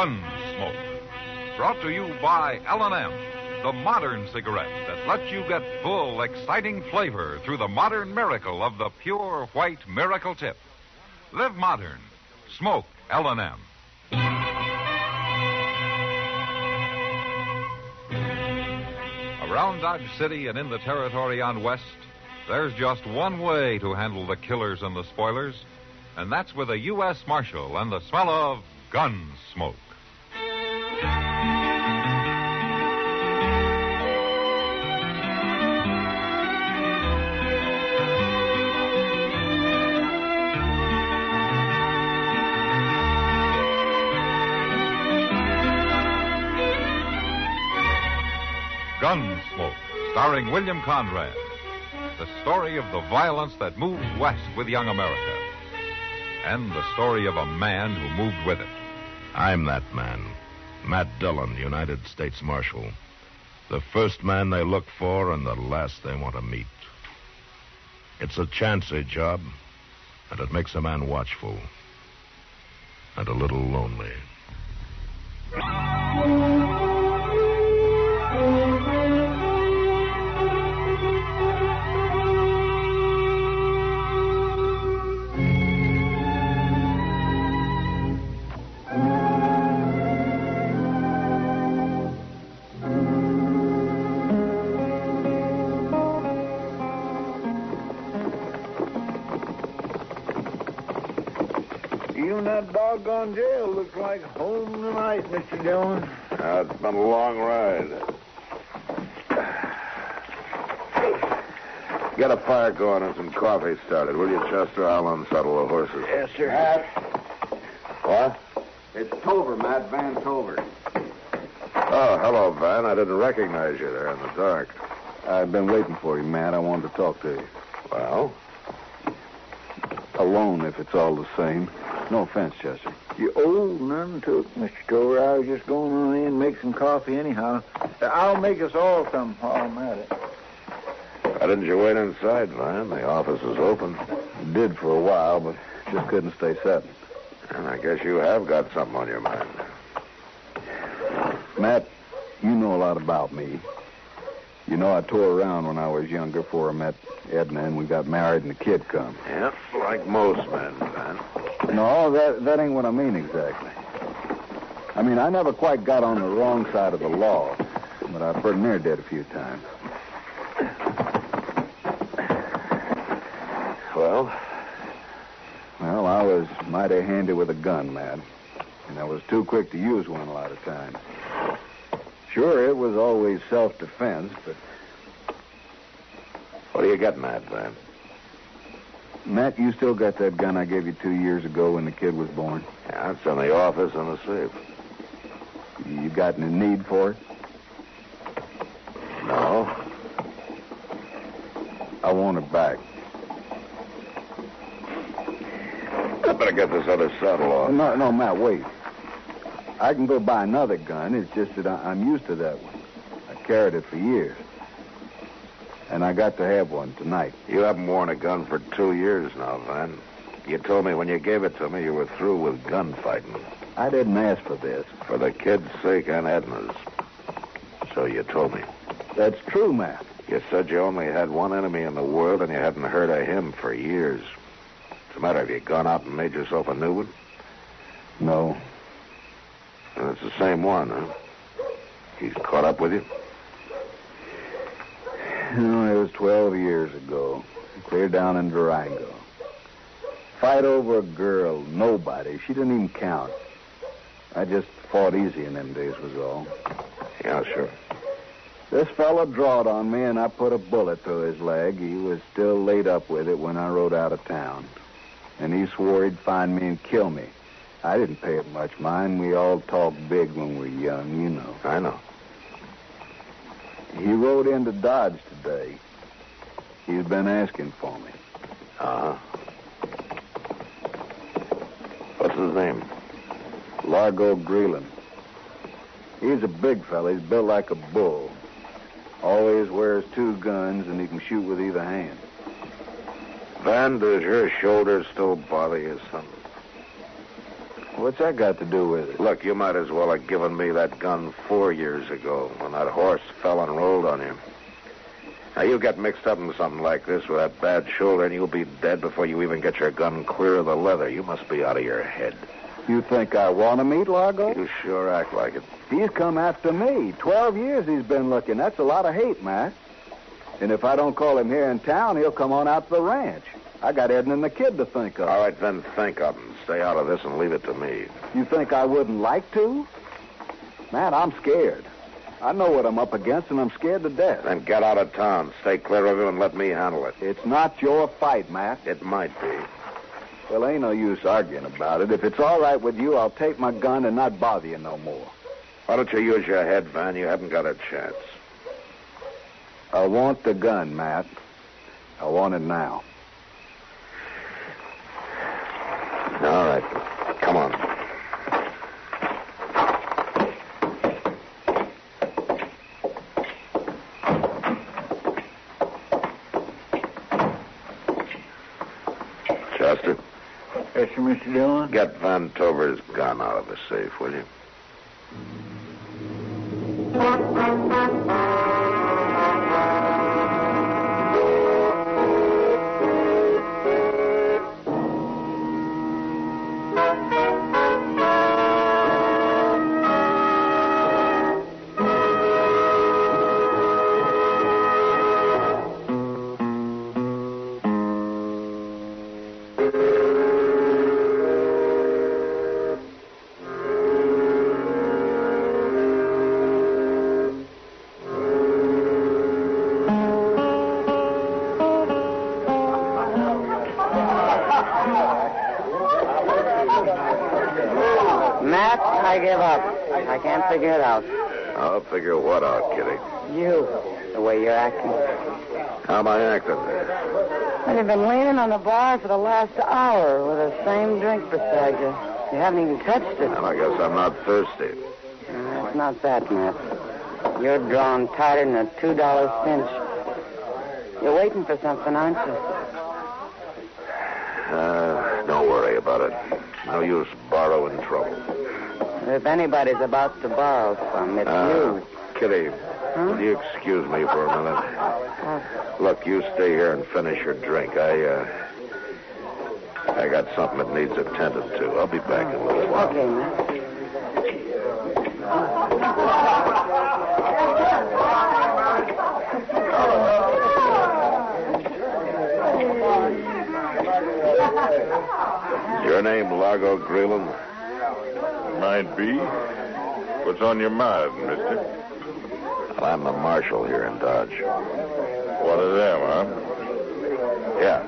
Gunsmoke. Brought to you by L&M, the modern cigarette that lets you get full, exciting flavor through the modern miracle of the pure white Miracle Tip. Live modern. Smoke L&M. Around Dodge City and in the territory on West, there's just one way to handle the killers and the spoilers, and that's with a U.S. Marshal and the smell of gun smoke. Gunsmoke, starring William Conrad. The story of the violence that moved west with young America. And the story of a man who moved with it. I'm that man. Matt Dillon, United States Marshal. The first man they look for and the last they want to meet. It's a chancy job, and it makes a man watchful. And a little lonely. That doggone jail looks like home tonight, Mr. Dillon. It's been a long ride. Get a fire going and some coffee started, will you, Chester? I'll unsaddle the horses. Yes, sir. Matt, What? it's Tover, Matt Van Tover. Oh, hello, Van. I didn't recognize you there in the dark. I've been waiting for you, Matt. I wanted to talk to you. Well? Alone, if it's all the same. No offense, Chester. You old none took, Mr. Tover. I was just going on in and make some coffee anyhow. I'll make us all some while I'm at it. Why didn't you wait inside, Van? The office is open. Did for a while, but just couldn't stay sitting. And I guess you have got something on your mind. Matt, you know a lot about me. You know I tore around when I was younger before I met Edna and we got married and the kid come. Yep, like most men, Van. No, that ain't what I mean exactly. I mean, I never quite got on the wrong side of the law, but I pretty near did a few times. Well? Well, I was mighty handy with a gun, Matt. And I was too quick to use one a lot of times. Sure, it was always self-defense, but... What are you getting at, Van? Matt, you still got that gun I gave you 2 years ago when the kid was born? Yeah, it's in the office in the safe. You got any need for it? No. I want it back. I better get this other saddle off. No, Matt, wait. I can go buy another gun. It's just that I'm used to that one. I carried it for years. And I got to have one tonight. You haven't worn a gun for 2 years now, Van. You told me when you gave it to me you were through with gunfighting. I didn't ask for this. For the kid's sake and Edna's. So you told me. That's true, Matt. You said you only had one enemy in the world and you hadn't heard of him for years. What's the matter? Have you gone out and made yourself a new one? No. And it's the same one, huh? He's caught up with you? No, it was 12 years ago. Clear down in Durango. Fight over a girl, nobody. She didn't even count. I just fought easy in them days was all. Yeah, sure. This fella drawed on me, and I put a bullet through his leg. He was still laid up with it when I rode out of town. And he swore he'd find me and kill me. I didn't pay it much mind. We all talk big when we're young, you know. I know. He rode into Dodge today. He's been asking for me. Uh-huh. What's his name? Largo Greeland. He's a big fella. He's built like a bull. Always wears 2 guns, and he can shoot with either hand. Van, does your shoulder still bother you, son? What's that got to do with it? Look, you might as well have given me that gun 4 years ago when that horse fell and rolled on you. Now, you get mixed up in something like this with that bad shoulder, and you'll be dead before you even get your gun clear of the leather. You must be out of your head. You think I want to meet Largo? You sure act like it. He's come after me. 12 years he's been looking. That's a lot of hate, Matt. And if I don't call him here in town, he'll come on out to the ranch. I got Edna and the kid to think of. All right, then think of him. Stay out of this and leave it to me. You think I wouldn't like to? Matt, I'm scared. I know what I'm up against, and I'm scared to death. Then get out of town. Stay clear of him and let me handle it. It's not your fight, Matt. It might be. Well, ain't no use arguing about it. If it's all right with you, I'll take my gun and not bother you no more. Why don't you use your head, Van? You haven't got a chance. I want the gun, Matt. I want it now. All right. Come on. Chester? Yes, sir, Mr. Dillon? Get Van Tover's gun out of the safe, will you? Matt, I give up. I can't figure it out. I'll figure what out, Kitty? You, the way you're acting. How am I acting? Well, you've been leaning on the bar for the last hour with the same drink beside you. You haven't even touched it. Well, I guess I'm not thirsty. It's not that, Matt. You're drawn tighter than a $2 cinch. You're waiting for something, aren't you? Don't worry about it. No use borrowing trouble. If anybody's about to borrow some, it's you. Kitty, will you excuse me for a minute? Look, you stay here and finish your drink. I got something that needs attended to. I'll be back in a little while. Okay, Matt. Your name Largo Greeland? Might be. What's on your mind, mister? Well, I'm the marshal here in Dodge. One of them, huh? Yeah.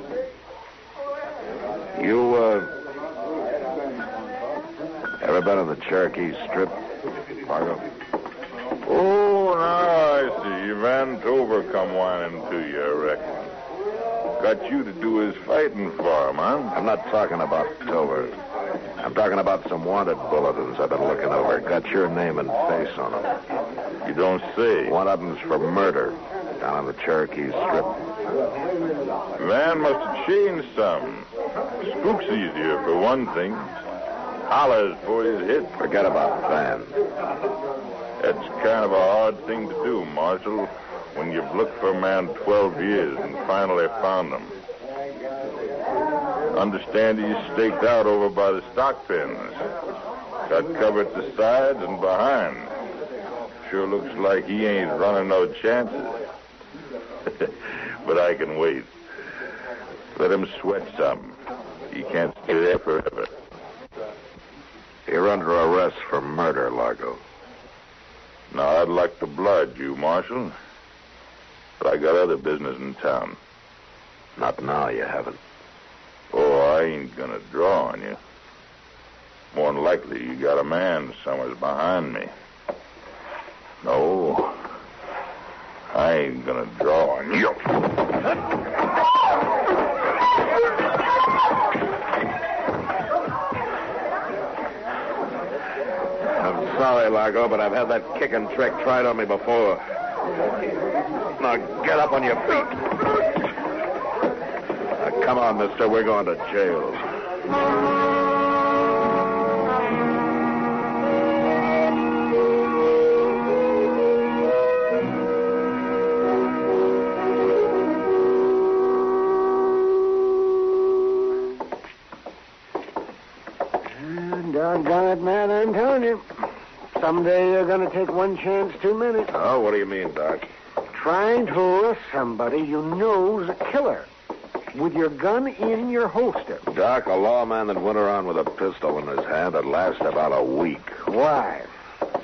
You, ever been on the Cherokee Strip, Largo? Oh, now I see. Van Tover come whining to you, I reckon. Got you to do his fighting for him, huh? I'm not talking about Tover. I'm talking about some wanted bulletins I've been looking over. Got your name and face on them. You don't say. One of them's for murder down on the Cherokee Strip. Van must have changed some. Spook's easier, for one thing. Hollers for his hit. Forget about Van. That's kind of a hard thing to do, Marshal, when you've looked for a man 12 years and finally found him. Understand he's staked out over by the stock pens. Got cover at the sides and behind. Sure looks like he ain't running no chances. But I can wait. Let him sweat some. He can't stay there forever. You're under arrest for murder, Largo. Now, I'd like to blood you, Marshal. But I got other business in town. Not now, you haven't. Oh, I ain't gonna draw on you. More than likely, you got a man somewhere's behind me. No, I ain't gonna draw on you. I'm sorry, Largo, but I've had that kicking trick tried on me before. Now, get up on your feet. Now, come on, mister. We're going to jail. Doggone it, man, I'm telling you. Someday you're going to take one chance too many. Oh, what do you mean, Doc? Trying to arrest somebody you know's a killer with your gun in your holster. Doc, a lawman that went around with a pistol in his hand would last about a week. Why?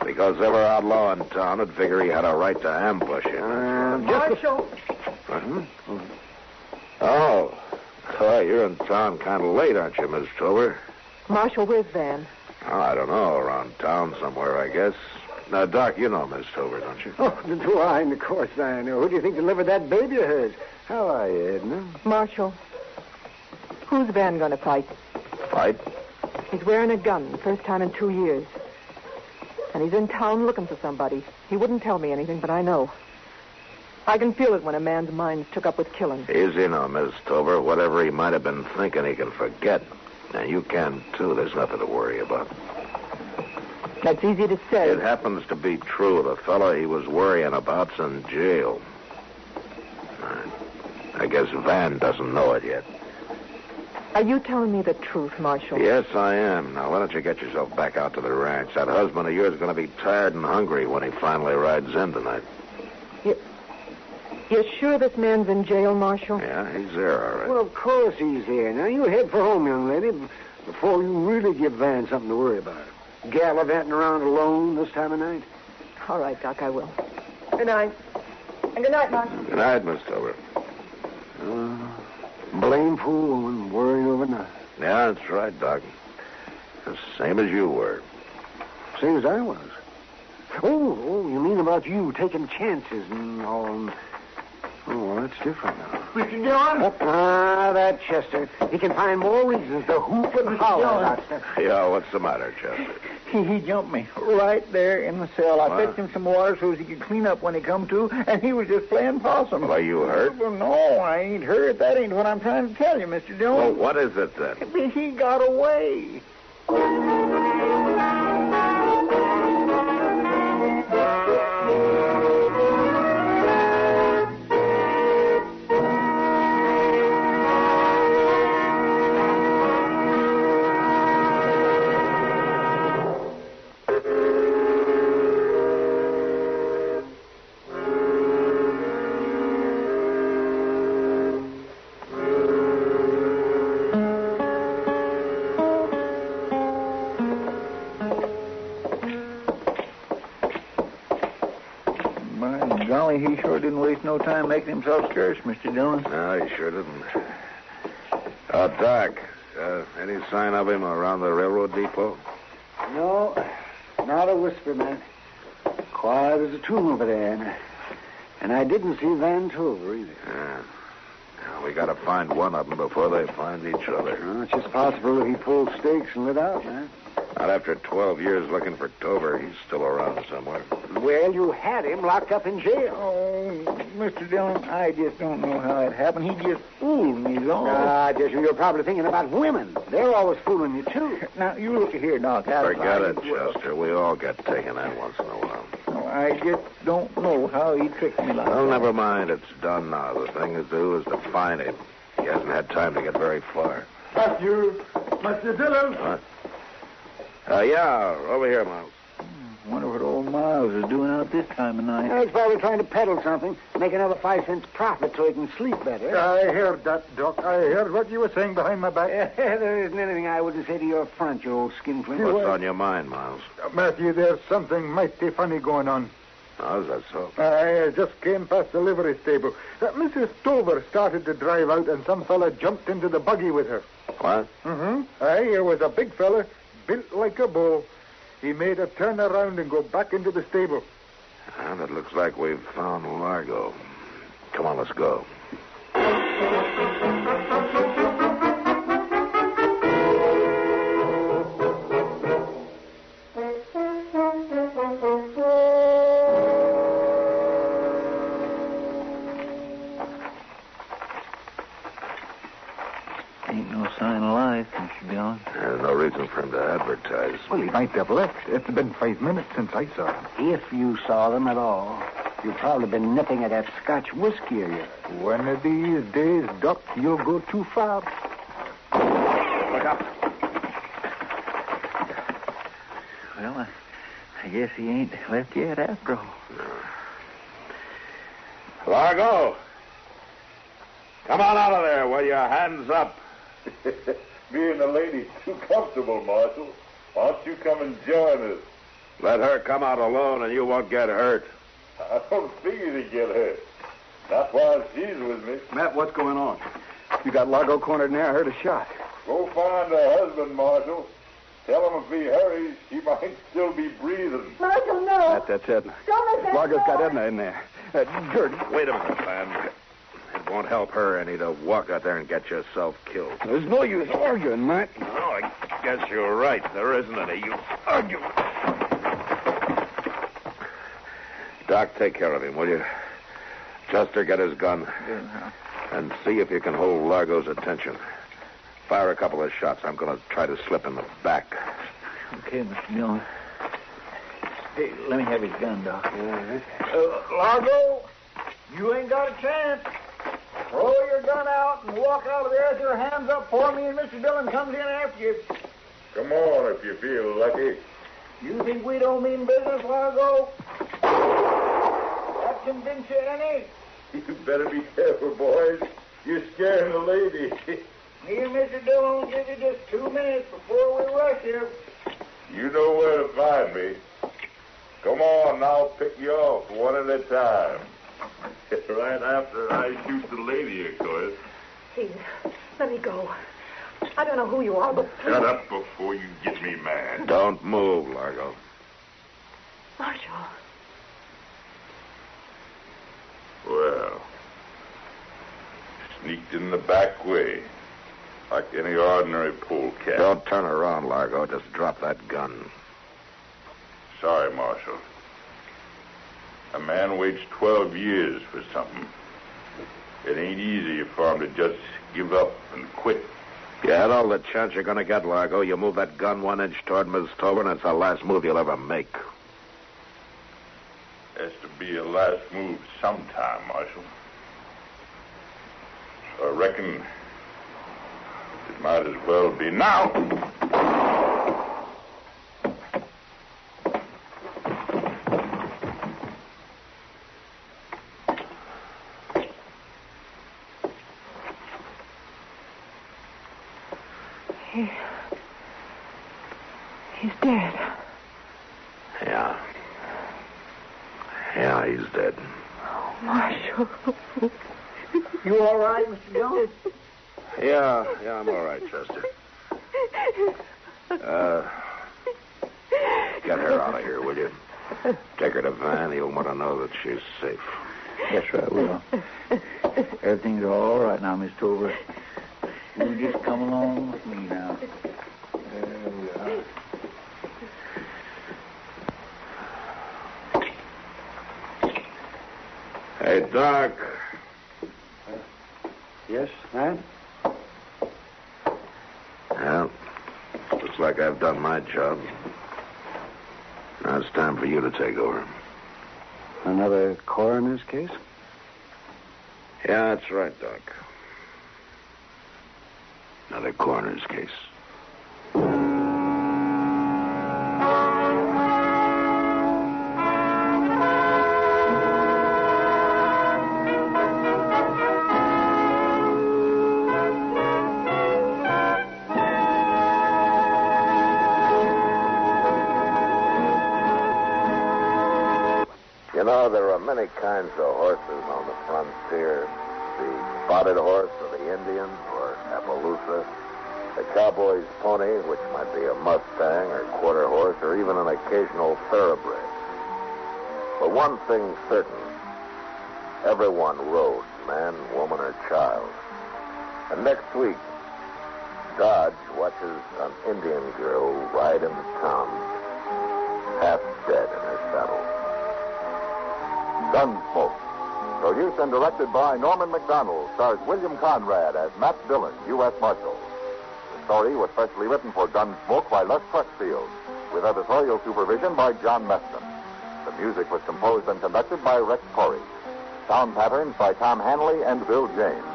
Because every outlaw in town would figure he had a right to ambush him. Marshal. Oh, you're in town kind of late, aren't you, Miss Tover? Marshal, where's Van? Oh, I don't know, around town somewhere, I guess. Now, Doc, you know Miss Tover, don't you? Oh, do I? And of course I know. Who do you think delivered that baby of hers? How are you, Edna? Marshal, who's Van going to fight? Fight? He's wearing a gun, first time in 2 years. And he's in town looking for somebody. He wouldn't tell me anything, but I know. I can feel it when a man's mind's took up with killing. Easy now, Miss Tover. Whatever he might have been thinking, he can forget. And you can, too. There's nothing to worry about. That's easy to say. It happens to be true. The fellow he was worrying about's in jail. I guess Van doesn't know it yet. Are you telling me the truth, Marshal? Yes, I am. Now, why don't you get yourself back out to the ranch? That husband of yours is going to be tired and hungry when he finally rides in tonight. You're sure this man's in jail, Marshal? Yeah, he's there, all right. Well, of course he's here. Now, you head for home, young lady, before you really give Van something to worry about. Gallivanting around alone this time of night? All right, Doc, I will. Good night. And good night, Marshal. Good night, Miss Tover. Blame fool woman worrying over nothing. Yeah, that's right, Doc. The same as you were. Same as I was. Oh, you mean about you taking chances and all. Oh, well, that's different now. Mr. Dillon? That Chester. He can find more reasons to hoop and holler about stuff. Yeah, what's the matter, Chester? He jumped me right there in the cell. I fetched him some water so he could clean up when he come to, and he was just playing possum. Are you hurt? Well, no, I ain't hurt. That ain't what I'm trying to tell you, Mr. Dillon. Well, what is it then? He got away. Golly, he sure didn't waste no time making himself scarce, Mr. Dillon. No, he sure didn't. Doc, any sign of him around the railroad depot? No, not a whisper, man. Quiet as a tomb over there. And I didn't see Van Tover either. Yeah. We got to find one of them before they find each other. Well, it's just possible that he pulled stakes and lit out, man. Not after 12 years looking for Tover. He's still around somewhere. Well, you had him locked up in jail. Oh, Mr. Dillon, I just don't know how it happened. He just fooled me, all. Just you're probably thinking about women. They're always fooling you, too. Now, you look here, Doc. Forget it, Chester. We all get taken in once in a while. Oh, I just don't know how he tricked me like that. Well, never mind. It's done now. The thing to do is to find him. He hasn't had time to get very far. Mr. Dillon. What? Yeah, over here, Miles. Wonder what old Miles is doing out this time of night. He's probably trying to peddle something, make another 5 cents profit so he can sleep better. I heard that, Doc. I heard what you were saying behind my back. There isn't anything I wouldn't say to your front, you old skinflint. What's on your mind, Miles? Matthew, there's something mighty funny going on. How's that so? I just came past the livery stable. Mrs. Tover started to drive out, and some fella jumped into the buggy with her. What? Mm-hmm. Here was a big fella, built like a bull. He made a turn around and go back into the stable. And it looks like we've found Largo. Come on, let's go. Ain't no sign of life, Mr. Dillon. There's no reason for him to advertise. Well, he might have left. It's been 5 minutes since I saw him. If you saw them at all, you've probably been nipping at that Scotch whiskey of yours. One of these days, Doc, you'll go too far. Look up. Well, I guess he ain't left yet after all. Largo! Come on out of there with your hands up. Me and the lady's too comfortable, Marshal. Why don't you come and join us? Let her come out alone and you won't get hurt. I don't figure to get hurt. Not while she's with me. Matt, what's going on? You got Largo cornered in there. I heard a shot. Go find her husband, Marshal. Tell him if he hurries, he might still be breathing. Marshal, no. That's Edna. Don't let that Largo's go. got Edna in there. Jordan. Wait a minute, man. It won't help her any to walk out there and get yourself killed. There's no use arguing, Matt. No, I guess you're right. There isn't any use arguing. Doc, take care of him, will you? Chester, get his gun. And see if you can hold Largo's attention. Fire a couple of shots. I'm going to try to slip in the back. Okay, Mr. Dillon. Hey, let me have his gun, Doc. Largo, you ain't got a chance. Throw your gun out and walk out of there with your hands up for me, and Mr. Dillon comes in after you. Come on if you feel lucky. You think we don't mean business, Largo? That convince you any? You better be careful, boys. You're scaring the lady. Me and Mr. Dillon will give you just 2 minutes before we rush you. You know where to find me. Come on, I'll pick you off one at a time. Right after I shoot the lady, of course. Please, let me go. I don't know who you are, but... Shut up before you get me mad. Don't move, Largo. Marshal. Well, sneaked in the back way, like any ordinary polecat. Don't turn around, Largo. Just drop that gun. Sorry, Marshal. A man waits 12 years for something. It ain't easy for him to just give up and quit. You had all the chance you're going to get, Largo. You move that gun 1 inch toward Miss Tober, and it's the last move you'll ever make. Has to be a last move sometime, Marshal. So I reckon it might as well be now. He's dead. Yeah. Yeah, he's dead. Oh, Marshal. You all right, Mr. Dillon? Yeah, I'm all right, Chester. Get her out of here, will you? Take her to Van. He'll want to know that she's safe. Yes, sir, I will. Everything's all right now, Miss Tober. You just come along with me now. There we are. Hey, Doc. Yes, Matt? Well, looks like I've done my job. Now it's time for you to take over. Another coroner's case? Yeah, that's right, Doc. Another coroner's case. You know, there are many kinds of horses on the frontier. The spotted horse of the Indians, or Appaloosa. The cowboy's pony, which might be a Mustang or quarter horse, or even an occasional thoroughbred. But one thing's certain. Everyone rode, man, woman, or child. And next week, Dodge watches an Indian girl ride into town, half dead in her saddle. Gunsmoke. Produced and directed by Norman McDonald, stars William Conrad as Matt Dillon, U.S. Marshal. The story was specially written for Gunsmoke by Les Crutchfield, with editorial supervision by John Meston. The music was composed and conducted by Rex Corey. Sound patterns by Tom Hanley and Bill James.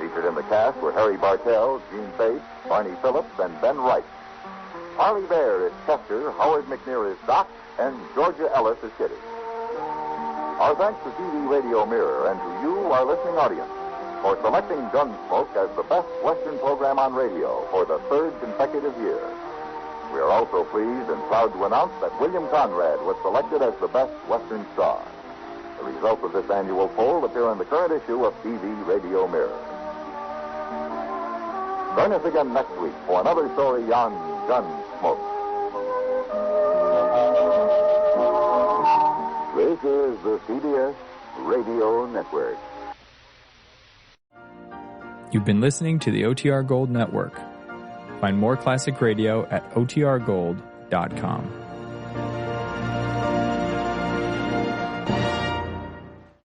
Featured in the cast were Harry Bartell, Gene Bates, Barney Phillips, and Ben Wright. Harley Bear is Chester, Howard McNear is Doc, and Georgia Ellis is Kitty. Our thanks to TV Radio Mirror and to you, our listening audience, for selecting Gunsmoke as the best Western program on radio for the third consecutive year. We are also pleased and proud to announce that William Conrad was selected as the best Western star. The results of this annual poll appear in the current issue of TV Radio Mirror. Join us again next week for another story on Gunsmoke. This is the CBS Radio Network. You've been listening to the OTR Gold Network. Find more classic radio at otrgold.com.